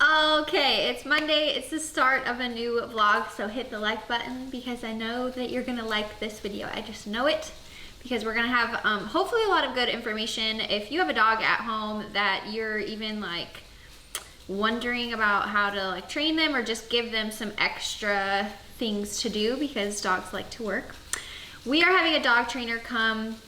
Okay, it's Monday. It's the start of a new vlog, so hit the like button because I know that you're gonna like this video. I just know it because we're gonna have hopefully a lot of good information. If you have a dog at home that you're even like wondering about how to like train them or just give them some extra things to do because dogs like to work, we are having a dog trainer come.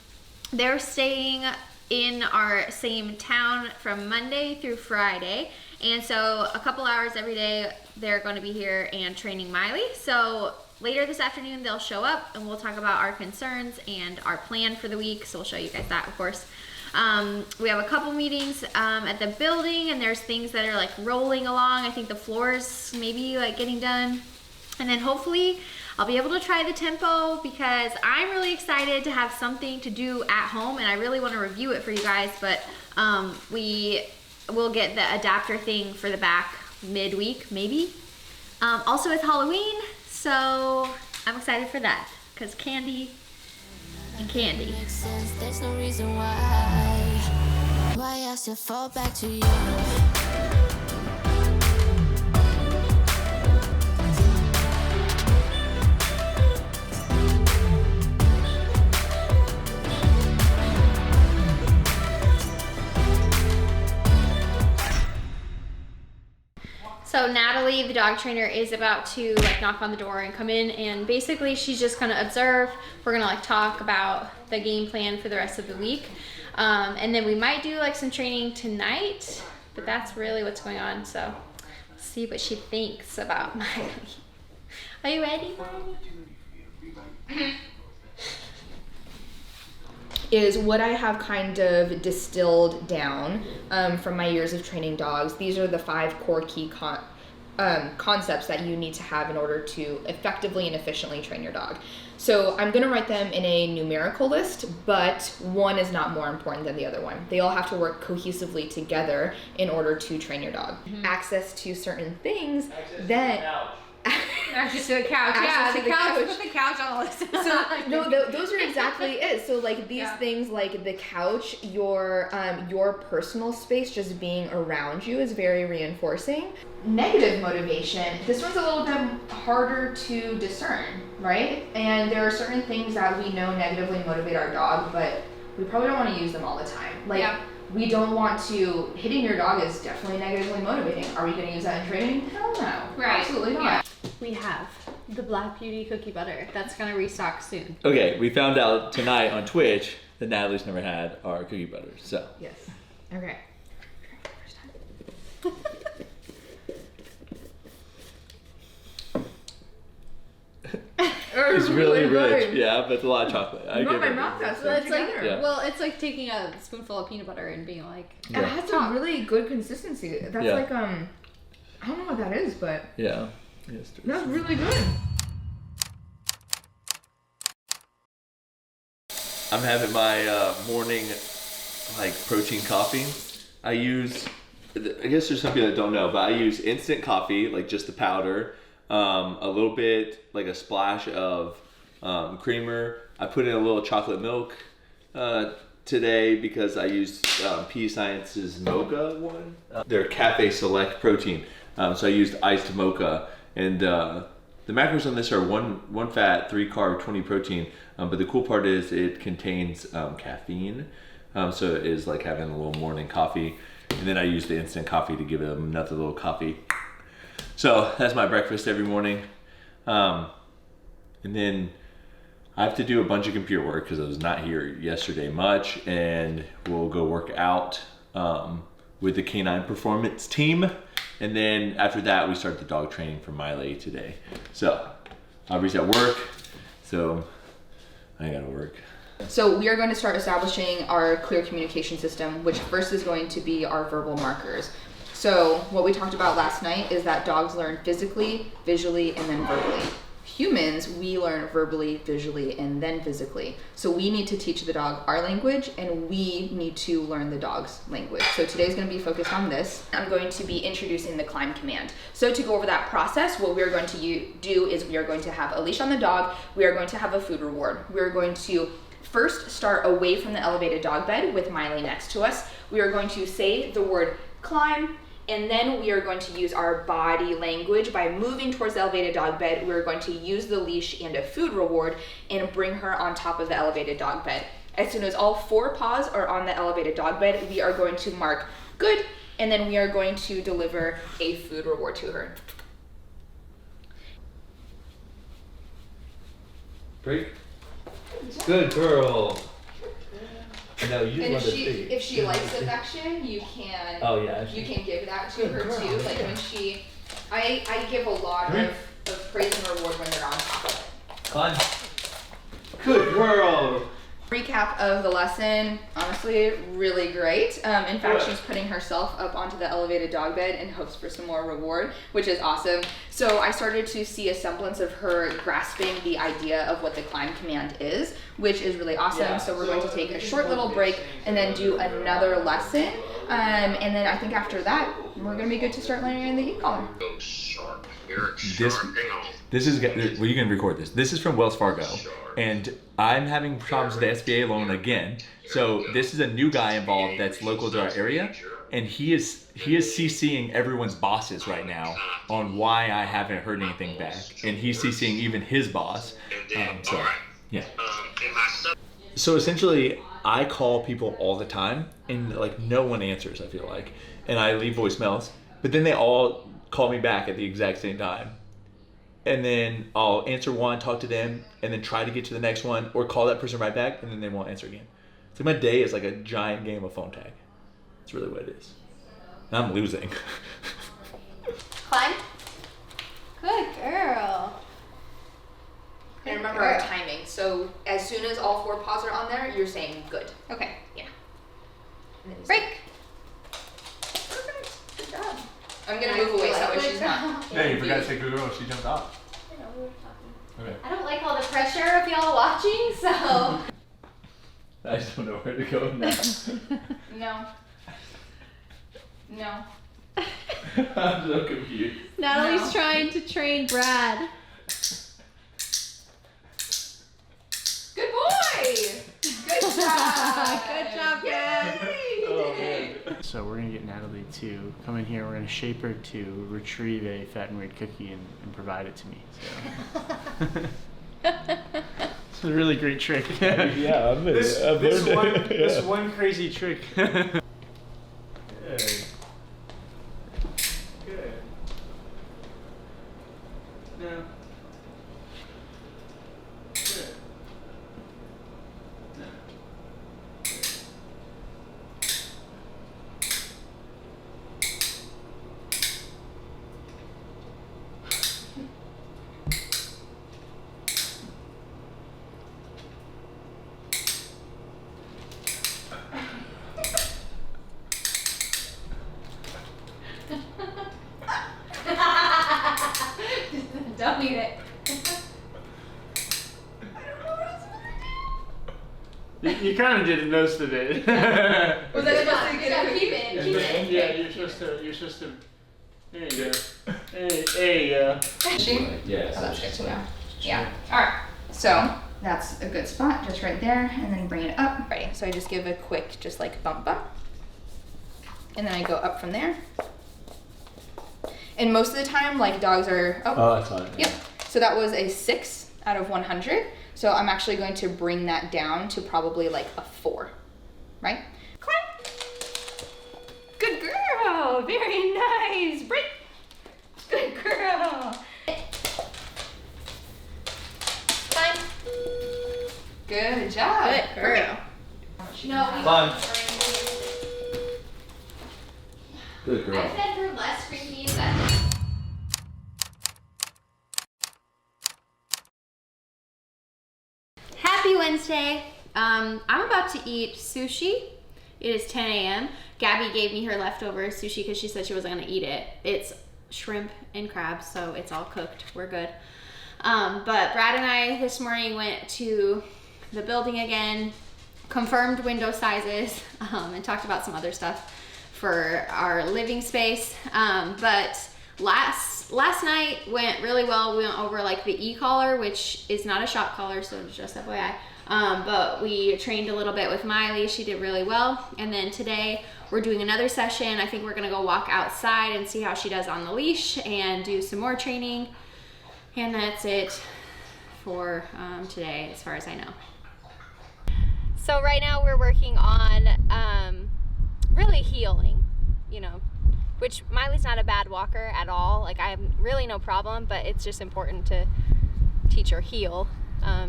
They're staying in our same town from Monday through Friday. And so a couple hours every day, they're going to be here and training Miley. So later this afternoon, they'll show up and we'll talk about our concerns and our plan for the week. So we'll show you guys that, of course. We have a couple meetings at the building, and there's things that are like rolling along. I think the floor's maybe like getting done. And then hopefully I'll be able to try the tempo because I'm really excited to have something to do at home, and I really want to review it for you guys. But we'll get the adapter thing for the back midweek, maybe. Also, it's Halloween, so I'm excited for that because candy and candy. There's no reason why I should fall back to you. So Natalie, the dog trainer, is about to like knock on the door and come in, and basically she's just gonna observe. We're gonna like talk about the game plan for the rest of the week. And then we might do like some training tonight, but that's really what's going on. So see what she thinks about Miley. Are you ready, Miley? Is what I have kind of distilled down from my years of training dogs. These are the 5 core key concepts that you need to have in order to effectively and efficiently train your dog. So I'm gonna write them in a numerical list, but one is not more important than the other one. They all have to work cohesively together in order to train your dog. Mm-hmm. Access to certain things that... Access to the couch. Access to the couch. Put the couch on the list. So no, those are exactly it. So like these things, like the couch, your personal space, just being around you is very reinforcing. Negative motivation. This one's a little bit harder to discern, right? And there are certain things that we know negatively motivate our dog, but we probably don't want to use them all the time. Like. Yeah. We don't want to, hitting your dog is definitely negatively motivating. Are we going to use that in training? Hell no. Right. Absolutely not. Yeah. We have the Black Beauty cookie butter. That's going to restock soon. Okay, we found out tonight on Twitch that Natalie's never had our cookie butter, so. Yes. Okay. It's really rich, yeah, but it's a lot of chocolate. My mouth has to together. Yeah. Well, it's like taking a spoonful of peanut butter and being like... Yeah. It has a really good consistency. That's like, I don't know what that is, but... Yeah. Yes, that's really good. I'm having my morning, like, protein coffee. I guess there's some people that don't know, but I use instant coffee, like just the powder. A little bit, like a splash of creamer. I put in a little chocolate milk today because I used P Science's mocha one. They're Cafe Select protein, so I used iced mocha. And the macros on this are 1 fat, 3 carb, 20 protein. But the cool part is it contains caffeine, so it is like having a little morning coffee. And then I use the instant coffee to give it another little coffee. So that's my breakfast every morning. And then I have to do a bunch of computer work because I was not here yesterday much, and we'll go work out with the Canine Performance team. And then after that, we start the dog training for Miley today. So Aubrie's at work, so I gotta work. So we are going to start establishing our clear communication system, which first is going to be our verbal markers. So what we talked about last night is that dogs learn physically, visually, and then verbally. Humans, we learn verbally, visually, and then physically. So we need to teach the dog our language, and we need to learn the dog's language. So today's going to be focused on this. I'm going to be introducing the climb command. So to go over that process, what we're going to do is we are going to have a leash on the dog. We are going to have a food reward. We're going to first start away from the elevated dog bed with Miley next to us. We are going to say the word climb, And then we are going to use our body language by moving towards the elevated dog bed. We're going to use the leash and a food reward and bring her on top of the elevated dog bed. As soon as all 4 paws are on the elevated dog bed, we are going to mark good, and then we are going to deliver a food reward to her. Break. Good girl. No, you And want to see. if she likes affection, you can you can give that to her too. Like when I give a lot of praise and reward when they're on top of it. Fun. Good girl. Recap of the lesson, honestly, really great. In fact, she's putting herself up onto the elevated dog bed in hopes for some more reward, which is awesome. So I started to see a semblance of her grasping the idea of what the climb command is, which is really awesome. Yeah. So we're going to take a short little break and then do another lesson. And then I think after that, we're gonna be good to start learning the e-collar. This is, well, you can record this. This is from Wells Fargo, and I'm having problems with the SBA loan again. So this is a new guy involved that's local to our area, and he is CCing everyone's bosses right now on why I haven't heard anything back, and he's CCing even his boss. So yeah. So essentially, I call people all the time, and like no one answers. I feel like, and I leave voicemails, but then they all call me back at the exact same time. And then I'll answer one, talk to them, and then try to get to the next one, or call that person right back, and then they won't answer again. It's like my day is like a giant game of phone tag. That's really what it is. And I'm losing. Climb. Good girl. And remember our timing. So as soon as all 4 paws are on there, you're saying good. Okay. Yeah. And then you say, Break. perfect. Good job. I'm gonna move away so that way she's not. Hey, you forgot to say good girl. She jumped off. I know, we were talking. Okay. I don't like all the pressure of y'all watching, so. I just don't know where to go now. No. No. I'm so confused. Natalie's No. trying to train Brad. Good boy. Good job. Good job, Brad. Oh, man. So we're gonna get Natalie to come in here. We're gonna shape her to retrieve a fat and weird cookie and provide it to me. So it's a really great trick. Yeah, I've this one crazy trick. Good. Good. No. Good. No. Don't eat it. You kind of did most of it. Was I supposed to get a Keep it. Keep it. Yeah, you're supposed to. There you go. There you go. She? Yes. Oh, that's good to know. Yeah. All right. So that's a good spot, just right there, and then bring it up. Ready. So I just give a quick, just like bump up, and then I go up from there. And most of the time, like dogs are. Oh, that's fine. Yep. So that was a 6 out of 100. So I'm actually going to bring that down to probably like a 4, right? Climb. Good girl. Very nice. Break. Good girl. Climb. Good job. Good girl. No, we Fun. don't. Good I girl. fed her less freaky than. Happy Wednesday. I'm about to eat sushi. It is 10 a.m. Gabby gave me her leftover sushi because she said she wasn't gonna eat it. It's shrimp and crabs, so it's all cooked. We're good. But Brad and I this morning went to the building again, confirmed window sizes, and talked about some other stuff for our living space. But last night went really well. We went over like the e-collar, which is not a shock collar, so just FYI. But we trained a little bit with Miley. She did really well. And then today we're doing another session. I think we're gonna go walk outside and see how she does on the leash and do some more training. And that's it for today, as far as I know. So right now we're working on really healing, you know, which Miley's not a bad walker at all. Like, I have really no problem, but it's just important to teach her heal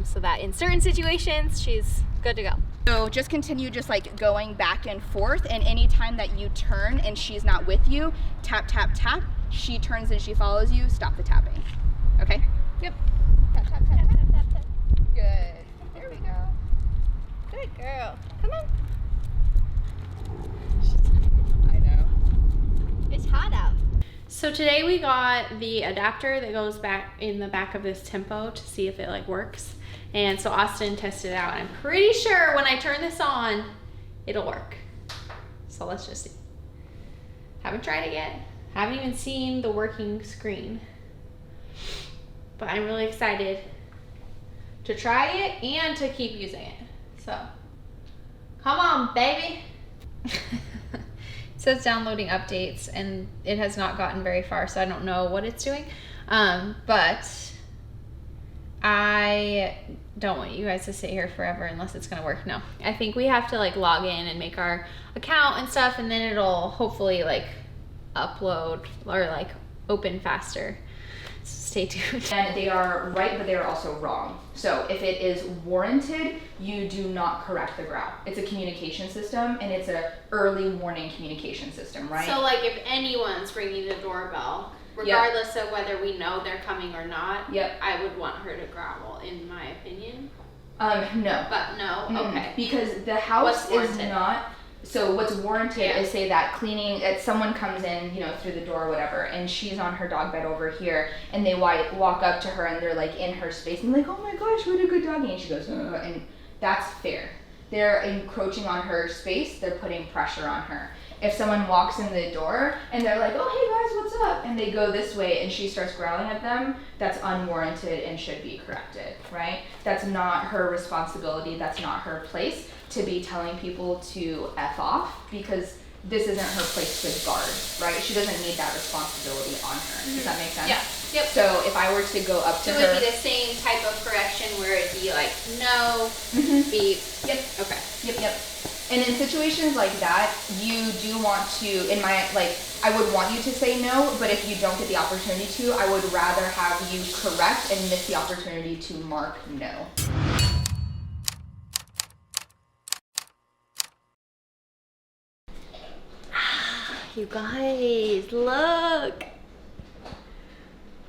so that in certain situations she's good to go. So just continue just like going back and forth, and anytime that you turn and she's not with you, tap, tap, tap. She turns and she follows you, stop the tapping. Okay? Yep. Tap, tap, tap, tap, tap, tap. Good. There we go. Good girl. Come on. I know. It's hot out. So today we got the adapter that goes back in the back of this tempo to see if it like works. And so Austin tested it out. I'm pretty sure when I turn this on, it'll work. So let's just see. Haven't tried it yet. Haven't even seen the working screen. But I'm really excited to try it and to keep using it. So, come on, baby. It says downloading updates, and it has not gotten very far, so I don't know what it's doing. But I don't want you guys to sit here forever unless it's gonna work. No, I think we have to like log in and make our account and stuff, and then it'll hopefully like upload or like open faster. So stay tuned. And they are right, but they are also wrong. So if it is warranted, you do not correct the growl. It's a communication system, and it's a early warning communication system, right? So like if anyone's ringing the doorbell, regardless of whether we know they're coming or not, I would want her to growl, in my opinion. No. But no, okay. Because the house is not. So what's warranted is, say that cleaning, someone comes in, you know, through the door or whatever, and she's on her dog bed over here, and they walk up to her and they're like in her space and like, oh my gosh, what a good doggy, and she goes, and that's fair. They're encroaching on her space, they're putting pressure on her. If someone walks in the door and they're like, oh hey guys, what's up? And they go this way and she starts growling at them, that's unwarranted and should be corrected, right? That's not her responsibility, that's not her place to be telling people to F off, because this isn't her place to guard, right? She doesn't need that responsibility on her. Does that make sense? Yeah. Yep. So if I were to go up to her. So it would be the same type of correction where it'd be like, no, beep. Yep. Okay. Yep. And in situations like that, you do want to, I would want you to say no, but if you don't get the opportunity to, I would rather have you correct and miss the opportunity to mark no. You guys, look!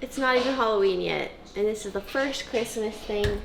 It's not even Halloween yet, and this is the first Christmas thing.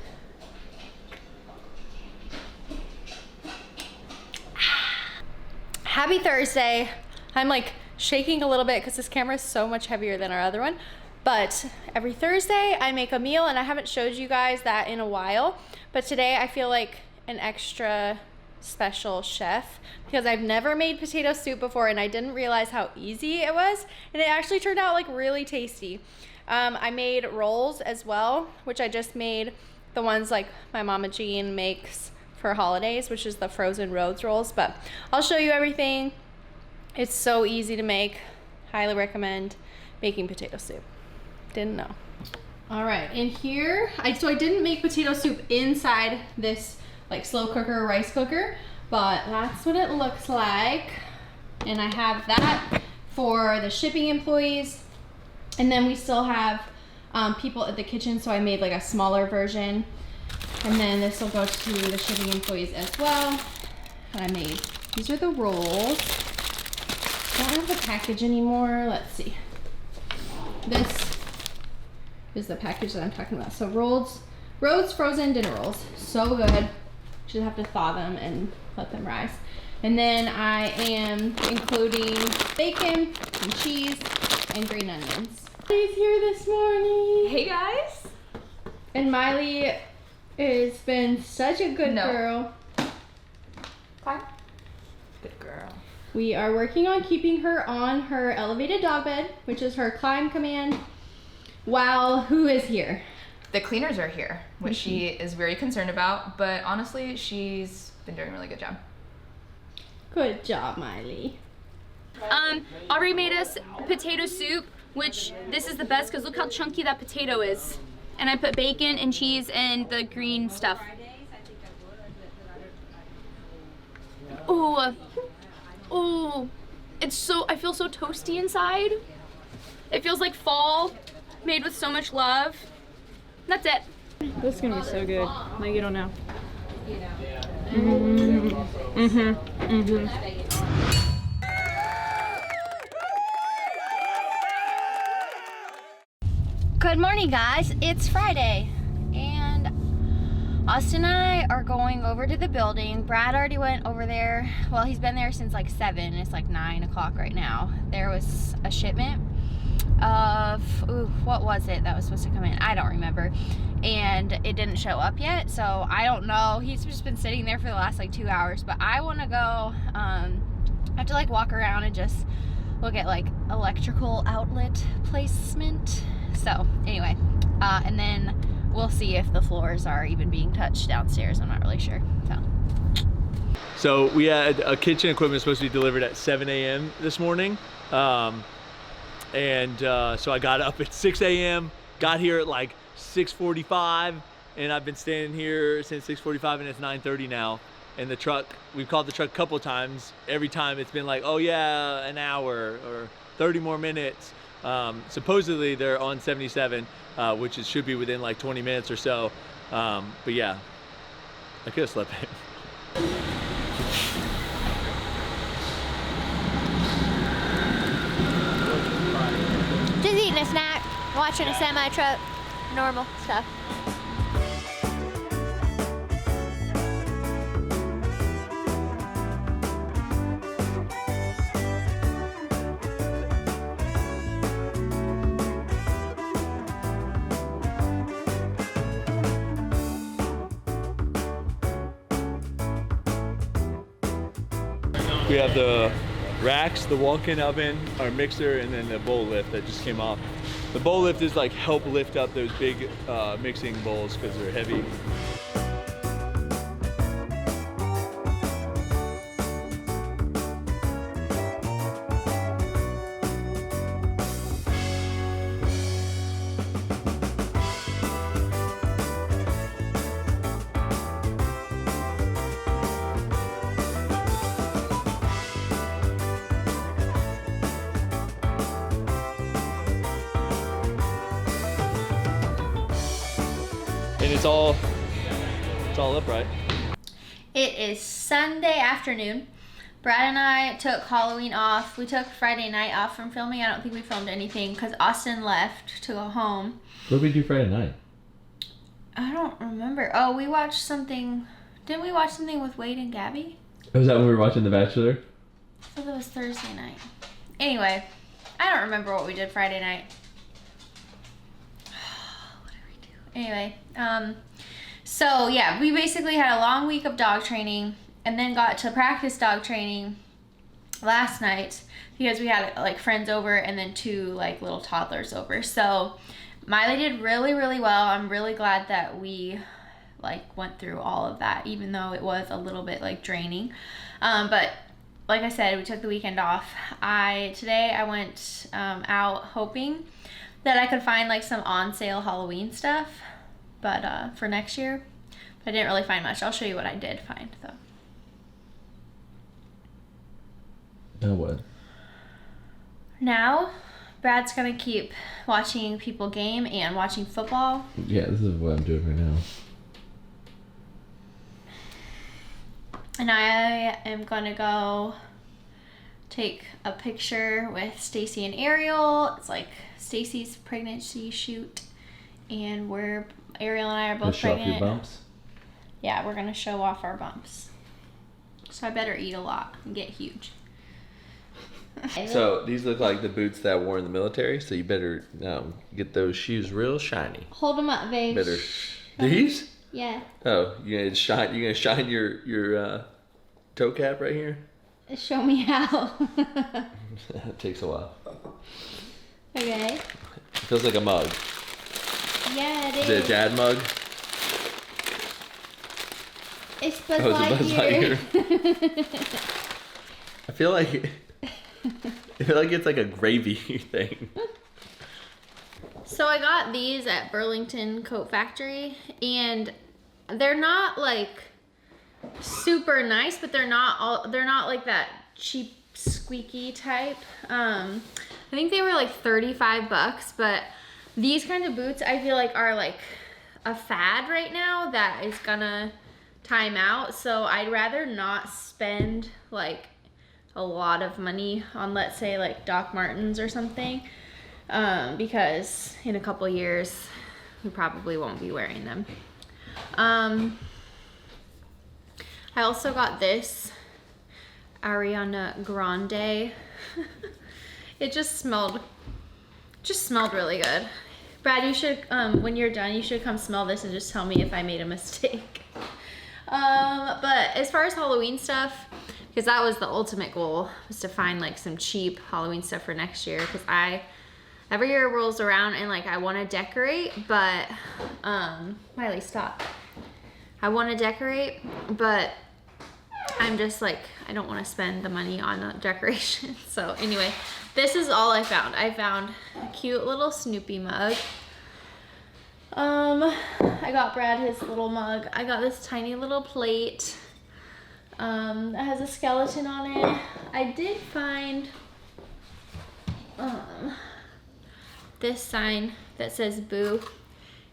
Happy Thursday. I'm like shaking a little bit because this camera is so much heavier than our other one. But every Thursday I make a meal, and I haven't showed you guys that in a while. But today I feel like an extra special chef because I've never made potato soup before, and I didn't realize how easy it was, and it actually turned out like really tasty. I made rolls as well, which I just made the ones like my Mama Jean makes for holidays, which is the frozen Rhodes rolls, but I'll show you everything. It's so easy to make. Highly recommend making potato soup. Didn't know. All right, in here, so I didn't make potato soup inside this like slow cooker or rice cooker, but that's what it looks like. And I have that for the shipping employees. And then we still have people at the kitchen, so I made like a smaller version. And then this will go to the shipping employees as well. And I made, these are the rolls. Don't have the package anymore. Let's see. This is the package that I'm talking about. So Rhodes frozen dinner rolls. So good. Just have to thaw them and let them rise. And then I am including bacon and cheese and green onions. Miley's here this morning. Hey guys. And Miley has been such a good girl. Fine. Good girl. We are working on keeping her on her elevated dog bed, which is her climb command, while who is here? the cleaners are here, which she is very concerned about, but honestly, she's been doing a really good job. Good job, Miley. Aubrie made us potato soup, which this is the best because look how chunky that potato is. And I put bacon and cheese and the green stuff. Oh, I feel so toasty inside. It feels like fall, made with so much love. That's it. This is gonna be so good. Like, you don't know. Good morning, guys. It's Friday, and Austin and I are going over to the building. Brad already went over there. Well, he's been there since like 7. It's like 9 o'clock right now. There was a shipment of, what was it that was supposed to come in? I don't remember. And it didn't show up yet, so I don't know. He's just been sitting there for the last like 2 hours, but I want to go, I have to like walk around and just look at like electrical outlet placement. So anyway, and then we'll see if the floors are even being touched downstairs. I'm not really sure. So we had a kitchen equipment supposed to be delivered at 7 a.m. this morning. So I got up at 6 a.m., got here at like 6:45, and I've been standing here since 6:45, and it's 9:30 now. And the truck, we've called the truck a couple times. Every time it's been like, oh yeah, an hour or 30 more minutes. Supposedly they're on 77, which it should be within like 20 minutes or so. But yeah, I could have slept in. Just eating a snack, watching a semi truck, normal stuff. We have the racks, the walk-in oven, our mixer, and then the bowl lift that just came off. The bowl lift is like help lift up those big mixing bowls because they're heavy. And it's all upright. It is Sunday afternoon. Brad and I took Halloween off. We took Friday night off from filming. I don't think we filmed anything because Austin left to go home. What did we do Friday night? I don't remember. Oh, we watched something. Didn't we watch something with Wade and Gabby? Was that when we were watching The Bachelor? I thought that was Thursday night. Anyway, I don't remember what we did Friday night. What did we do? Anyway, so yeah, we basically had a long week of dog training and then got to practice dog training last night because we had like friends over and then 2 like little toddlers over. So Miley did really, really well. I'm really glad that we like went through all of that, even though it was a little bit like draining. But like I said, we took the weekend off. Today I went out hoping that I could find like some on sale Halloween stuff, but for next year. But I didn't really find much. I'll show you what I did find though. Now what? Now, Brad's gonna keep watching people game and watching football. Yeah, this is what I'm doing right now. And I am gonna go take a picture with Stacy and Ariel. It's like Stacy's pregnancy shoot, and Ariel and I are both pregnant. Show off your bumps? Yeah, we're gonna show off our bumps. So I better eat a lot and get huge. So these look like the boots that I wore in the military, so you better get those shoes real shiny. Hold them up, babe. These? Yeah. Oh, you're gonna shine your toe cap right here? Show me how. It takes a while. Okay. It feels like a mug. Yeah, it Is it a dad mug? It's Buzz Oh, it's a Buzz Lightyear. I feel like it's like a gravy thing. So I got these at Burlington Coat Factory, and they're not like super nice, but they're not like that cheap squeaky type. I think they were like 35 bucks, but these kinds of boots I feel like are like a fad right now that is gonna time out. So I'd rather not spend like a lot of money on, let's say, like Doc Martens or something, because in a couple years we probably won't be wearing them. I also got this Ariana Grande. It just smelled really good. Brad, you should, when you're done, you should come smell this and just tell me if I made a mistake. But as far as Halloween stuff, because that was the ultimate goal, was to find like some cheap Halloween stuff for next year, because every year rolls around and like I want to decorate, but Miley, stop. I want to decorate, but I'm just like, I don't want to spend the money on decoration. So anyway, this is all I found. I found a cute little Snoopy mug. I got Brad his little mug. I got this tiny little plate that has a skeleton on it. I did find this sign that says boo.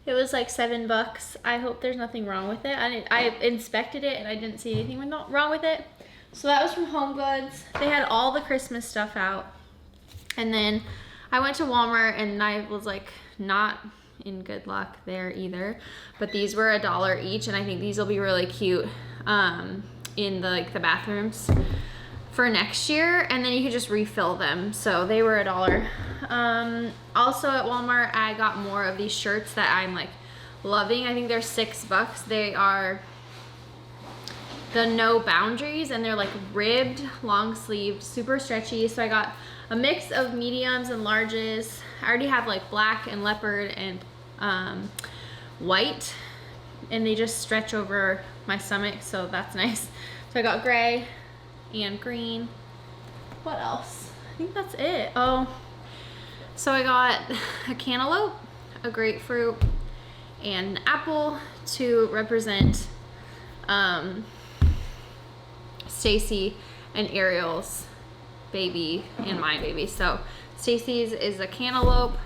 It was like $7. I hope there's nothing wrong with it. I inspected it and I didn't see anything wrong with it. So that was from Home Goods. They had all the Christmas stuff out. And then I went to Walmart and I was like not in good luck there either. But these were $1 each, and I think these will be really cute in the bathrooms for next year, and then you could just refill them. So they were $1. Also at Walmart, I got more of these shirts that I'm like loving. I think they're $6. They are the No Boundaries, and they're like ribbed, long sleeved, super stretchy. So I got a mix of mediums and larges. I already have like black and leopard and white, and they just stretch over my stomach, so that's nice. So I got gray and green. What else? I think that's it. Oh, so I got a cantaloupe, a grapefruit, and an apple to represent Stacy and Ariel's baby and my baby. So Stacy's is a cantaloupe,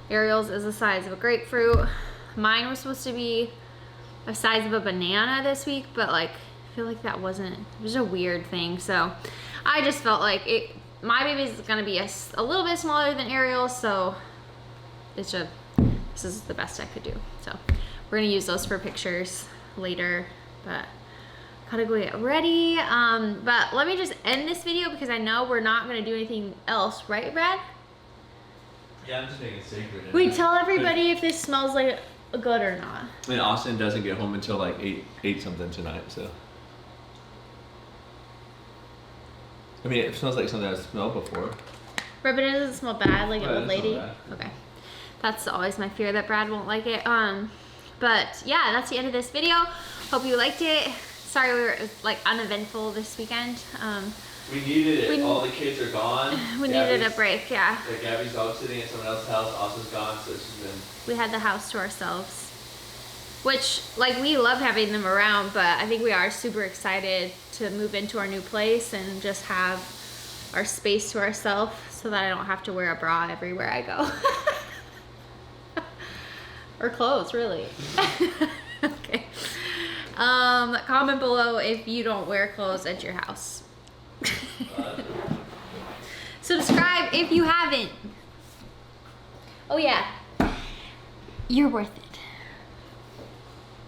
Ariel's is the size of a grapefruit. Mine was supposed to be a size of a banana this week, but like I feel like that wasn't, it was a weird thing. So I just felt like my baby's gonna be a little bit smaller than Ariel's, so this is the best I could do. So we're gonna use those for pictures later, but gotta go get ready. But let me just end this video because I know we're not gonna do anything else, right, Brad? Yeah, I'm just making it sacred. Wait, tell everybody if this smells like good or not. I mean, Austin doesn't get home until like 8 something tonight, so. I mean, it smells like something I've smelled before. Right, but it doesn't smell bad like an old lady. Bad. Okay, that's always my fear, that Brad won't like it. But yeah, that's the end of this video. Hope you liked it. Sorry we were like uneventful this weekend. We needed it. All the kids are gone. We needed a break, yeah. Gabby's dog sitting at someone else's house. Austin's gone, so she's been. We had the house to ourselves, which like we love having them around, but I think we are super excited to move into our new place and just have our space to ourselves so that I don't have to wear a bra everywhere I go. Or clothes, really. Okay. Comment below if you don't wear clothes at your house. Subscribe if you haven't. Oh yeah, you're worth it.